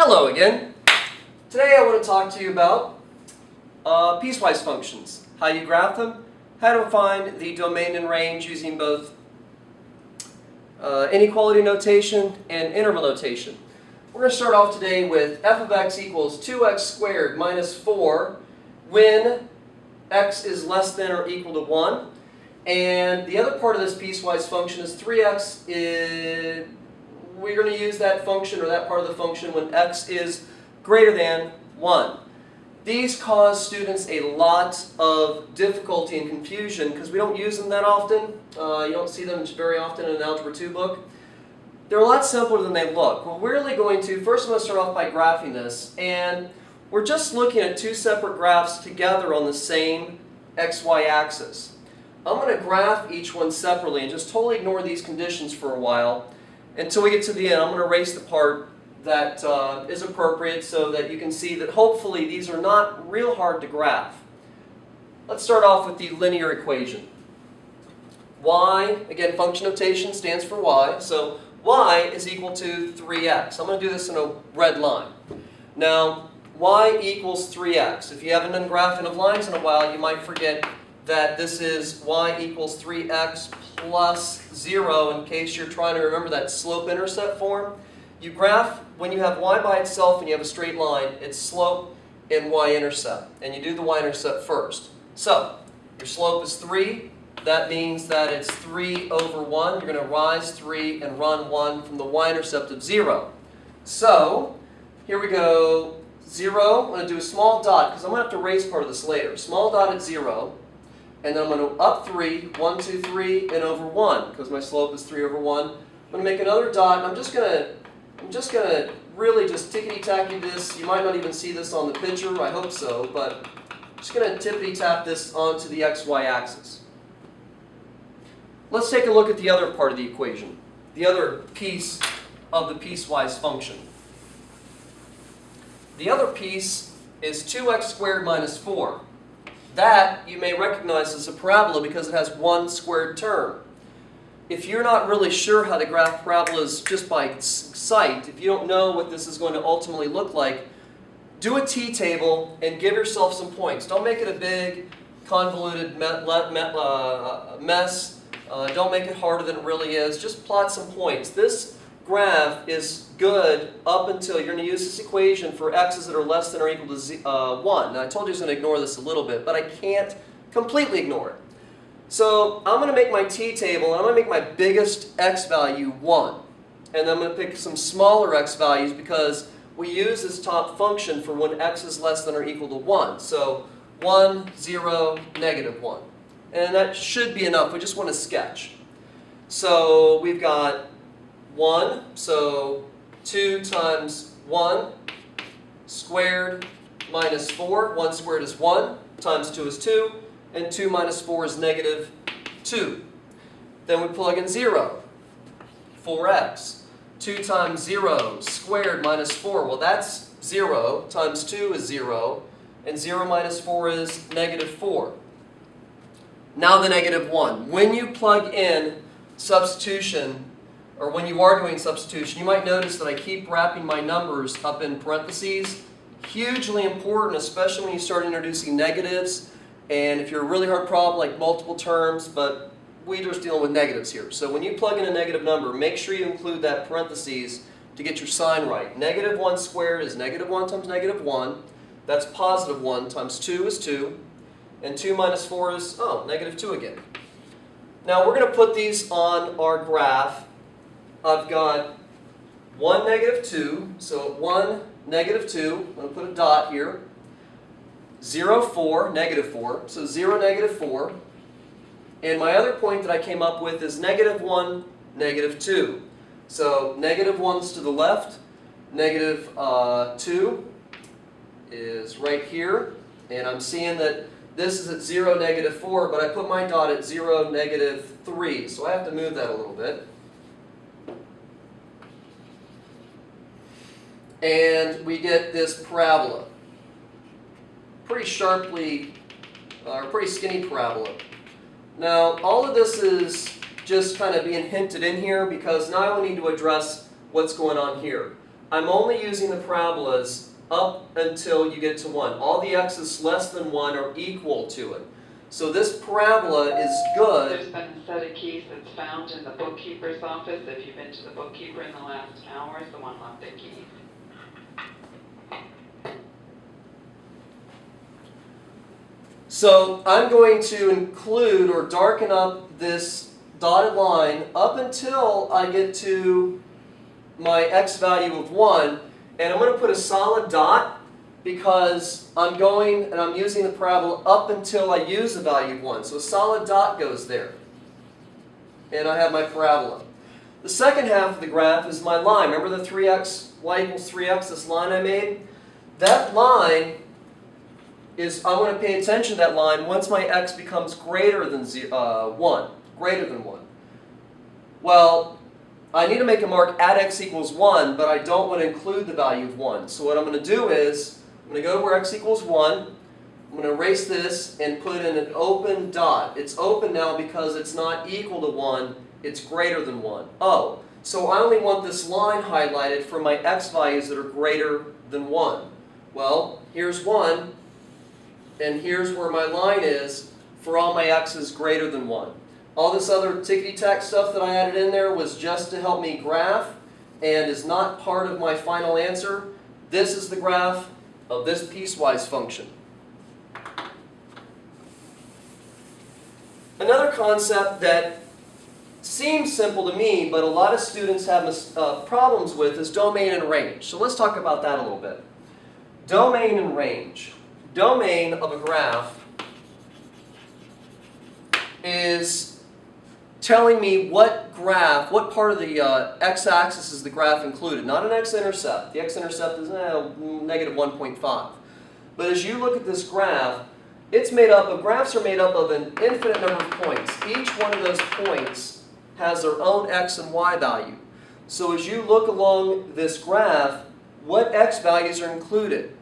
Hello again. Today I want to talk to you about piecewise functions. How you graph them, how to find the domain and range using both inequality notation and interval notation. We're going to start off today with f of x equals 2x squared minus 4 when x is less than or equal to 1. And the other part of this piecewise function is 3x we're going to use that function or that part of the function when x is greater than 1. These cause students a lot of difficulty and confusion because we don't use them that often. You don't see them very often in an Algebra 2 book. They're a lot simpler than they look. Well, we're really going to, first I'm going to start off by graphing this, and we're just looking at two separate graphs together on the same xy axis. I'm going to graph each one separately and just totally ignore these conditions for a while until we get to the end. I'm going to erase the part that is appropriate so that you can see that hopefully these are not real hard to graph. Let's start off with the linear equation. Y, again, function notation stands for y, so y is equal to 3x. I'm going to do this in a red line. Now, y equals 3x. If you haven't done graphing of lines in a while, you might forget that this is y equals 3x plus 0 in case you're trying to remember that slope-intercept form. You graph, when you have y by itself and you have a straight line, it's slope and y-intercept. And you do the y-intercept first. So, your slope is 3. That means that it's 3 over 1. You're going to rise 3 and run 1 from the y-intercept of 0. So, here we go. 0, I'm going to do a small dot because I'm going to have to erase part of this later. Small dot at 0. And then I'm going to up 3, 1, 2, 3, and over 1, because my slope is 3 over 1. I'm going to make another dot, and I'm just going to really just tickety-tacky this. You might not even see this on the picture, I hope so, but I'm just going to tippity-tap this onto the xy axis. Let's take a look at the other part of the equation, the other piece of the piecewise function. The other piece is 2x squared minus 4. That you may recognize as a parabola because it has one squared term. If you're not really sure how to graph parabolas just by sight, if you don't know what this is going to ultimately look like, do a t-table and give yourself some points. Don't make it a big, convoluted mess. Don't make it harder than it really is. Just plot some points. This graph is good up until you're going to use this equation for x's that are less than or equal to 1. Now, I told you I was going to ignore this a little bit, but I can't completely ignore it. So I'm going to make my t-table, and I'm going to make my biggest x value 1. And then I'm going to pick some smaller x values because we use this top function for when x is less than or equal to 1. So 1, 0, negative 1. And that should be enough. We just want to sketch. So we've got 1, so 2 times 1 squared minus 4. 1 squared is 1, times 2 is 2, and 2 minus 4 is negative 2. Then we plug in 0, 4x. 2 times 0 squared minus 4, well that's 0, times 2 is 0, and 0 minus 4 is negative 4. Now the negative 1. When you plug in substitution, or when you are doing substitution, you might notice that I keep wrapping my numbers up in parentheses. Hugely important, especially when you start introducing negatives, and if you're a really hard problem like multiple terms, but we're just dealing with negatives here. So when you plug in a negative number, make sure you include that parentheses to get your sign right. Negative 1 squared is negative 1 times negative 1. That's positive 1 times 2 is 2. And 2 minus 4 is, negative 2 again. Now we're going to put these on our graph. I've got 1, negative 2, so 1, negative 2, I'm going to put a dot here. 0, 4, negative 4, so 0, negative 4. And my other point that I came up with is negative 1, negative 2. So negative 1's to the left, negative 2 is right here. And I'm seeing that this is at 0, negative 4, but I put my dot at 0, negative 3. So I have to move that a little bit. And we get this parabola. Pretty sharply, or pretty skinny parabola. Now, all of this is just kind of being hinted in here because now I need to address what's going on here. I'm only using the parabolas up until you get to 1. All the x's less than 1 are equal to it. So this parabola is good. There's been a set of keys that's found in the bookkeeper's office. If you've been to the bookkeeper in the last hour, someone left their keys. So I'm going to include or darken up this dotted line up until I get to my x value of 1. And I'm going to put a solid dot because I'm going and I'm using the parabola up until I use the value of 1. So a solid dot goes there. And I have my parabola. The second half of the graph is my line. Remember the 3x, y equals 3x, this line I made? That line is, I want to pay attention to that line once my x becomes greater than 1. Greater than 1. Well, I need to make a mark at x equals 1, but I don't want to include the value of 1. So what I'm going to do is, I'm going to go to where x equals 1. I'm going to erase this and put in an open dot. It's open now because it's not equal to 1. It's greater than 1. Oh, so I only want this line highlighted for my x values that are greater than 1. Well, here's 1. And here's where my line is for all my x's greater than 1. All this other tickety-tack stuff that I added in there was just to help me graph and is not part of my final answer. This is the graph of this piecewise function. Another concept that seems simple to me, but a lot of students have problems with is domain and range. So let's talk about that a little bit. Domain and range. Domain of a graph is telling me what part of the x-axis is the graph included. Not an x-intercept. The x-intercept is negative 1.5. But as you look at this graph, graphs are made up of an infinite number of points. Each one of those points has their own x and y value. So as you look along this graph, what x values are included?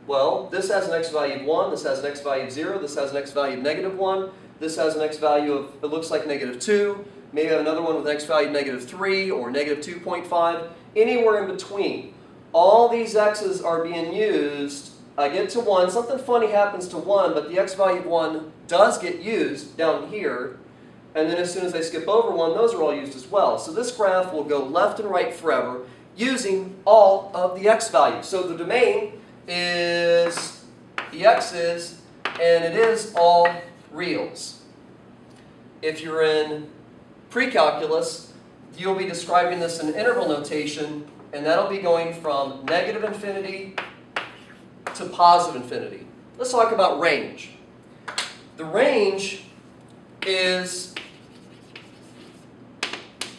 Well, this has an x value of 1, this has an x value of 0, this has an x value of negative 1, this has an x value of, it looks like negative 2, maybe I have another one with an x value of negative 3 or negative 2.5, anywhere in between. All these x's are being used. I get to 1, something funny happens to 1, but the x value of 1 does get used down here, and then as soon as I skip over 1, those are all used as well. So this graph will go left and right forever using all of the x values. So the domain is the x's, and it is all reals. If you're in pre-calculus, you'll be describing this in interval notation, and that'll be going from negative infinity to positive infinity. Let's talk about range. The range is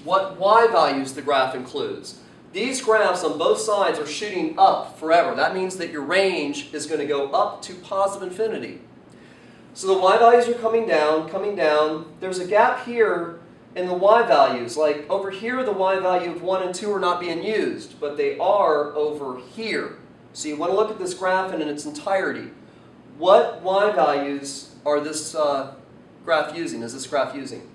what y values the graph includes. These graphs on both sides are shooting up forever. That means that your range is going to go up to positive infinity. So the y values are coming down, coming down. There's a gap here in the y values. Like over here, the y value of 1 and 2 are not being used, but they are over here. So you want to look at this graph in its entirety. What y values are this graph using? Is this graph using?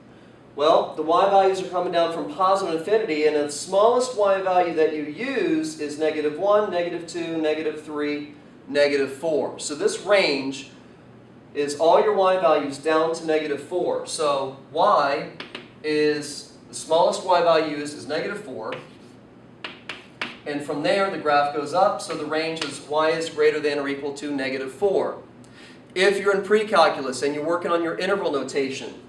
Well, the y values are coming down from positive infinity, and the smallest y value that you use is negative 1, negative 2, negative 3, negative 4. So this range is all your y values down to negative 4. So y is, the smallest y value used is negative 4. And from there, the graph goes up, so the range is y is greater than or equal to negative 4. If you're in pre-calculus and you're working on your interval notation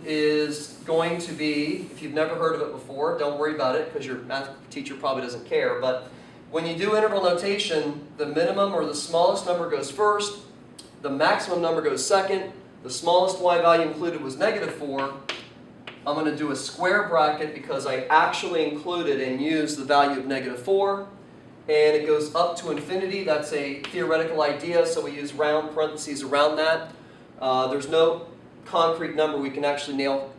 is going to be, if you've never heard of it before, don't worry about it because your math teacher probably doesn't care, but when you do interval notation, the minimum or the smallest number goes first, the maximum number goes second, the smallest y value included was negative 4. I'm going to do a square bracket because I actually included and used the value of negative 4. And it goes up to infinity. That's a theoretical idea, so we use round parentheses around that. There's no concrete number we can actually nail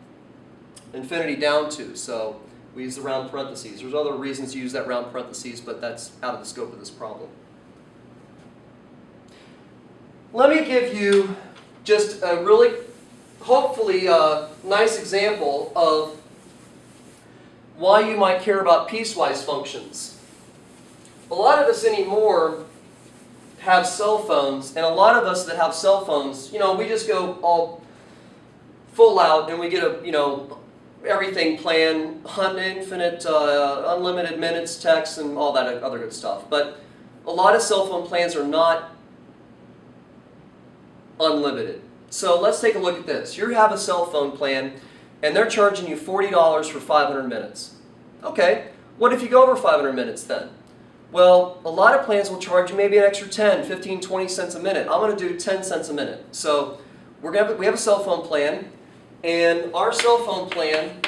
infinity down to, so we use the round parentheses. There's other reasons to use that round parentheses, but that's out of the scope of this problem. Let me give you just a really, hopefully, nice example of why you might care about piecewise functions. A lot of us anymore have cell phones, and a lot of us that have cell phones, we just go all full out and we get everything planned, infinite, unlimited minutes, text, and all that other good stuff. But a lot of cell phone plans are not unlimited. So let's take a look at this. You have a cell phone plan, and they're charging you $40 for 500 minutes. Okay, what if you go over 500 minutes then? Well, a lot of plans will charge you maybe an extra 10, 15, 20 cents a minute. I'm going to do 10 cents a minute. So we have a cell phone plan, and our cell phone plan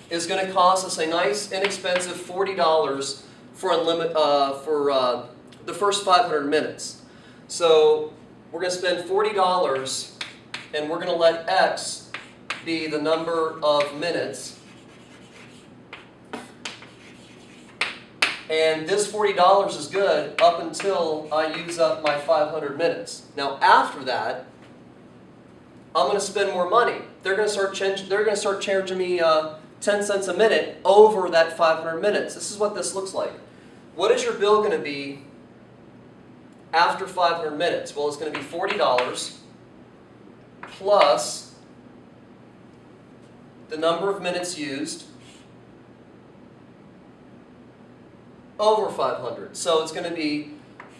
is going to cost us a nice, inexpensive $40 for the first 500 minutes. So we're going to spend $40, and we're going to let X be the number of minutes. And this $40 is good up until I use up my 500 minutes. Now after that, I'm going to spend more money. They're going to start charging me 10 cents a minute over that 500 minutes. This is what this looks like. What is your bill going to be after 500 minutes? Well, it's going to be $40 plus the number of minutes used over 500. So it's going to be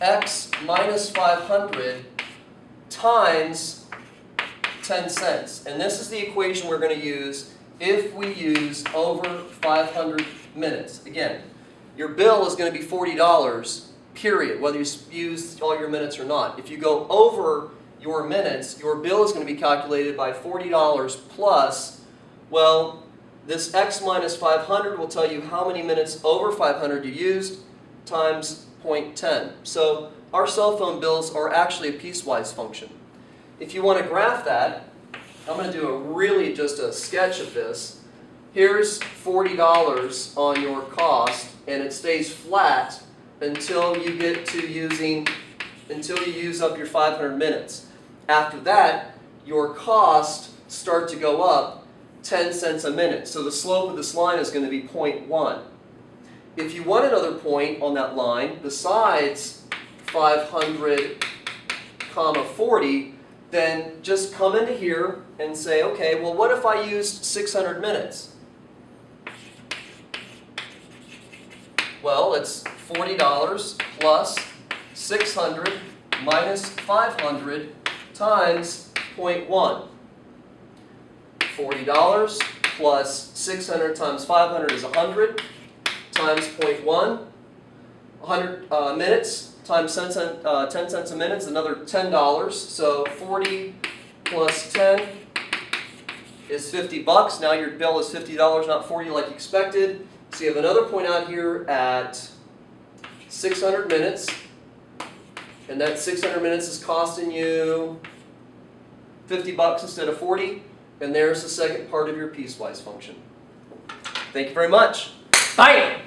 X minus 500 times 10 cents. And this is the equation we're going to use if we use over 500 minutes. Again, your bill is going to be $40, period, whether you use all your minutes or not. If you go over your minutes, your bill is going to be calculated by $40 plus, well, this X minus 500 will tell you how many minutes over 500 you used times 0.10. So our cell phone bills are actually a piecewise function. If you want to graph that, I'm going to do just a sketch of this. Here's $40 on your cost, and it stays flat until you use up your 500 minutes. After that, your costs start to go up 10 cents a minute. So the slope of this line is going to be 0.1. If you want another point on that line besides 500, 40, then just come into here and say, okay, well, what if I used 600 minutes? Well, it's $40 plus 600 minus 500 times 0.1. $40 plus 600 times 500 is 100 times 0.1. 100 minutes times 10 cents a minute is another $10. So 40 plus 10 is $50. Now your bill is $50, not 40 like you expected. So you have another point out here at 600 minutes. And that 600 minutes is costing you $50 instead of 40. And there's the second part of your piecewise function. Thank you very much. Bye!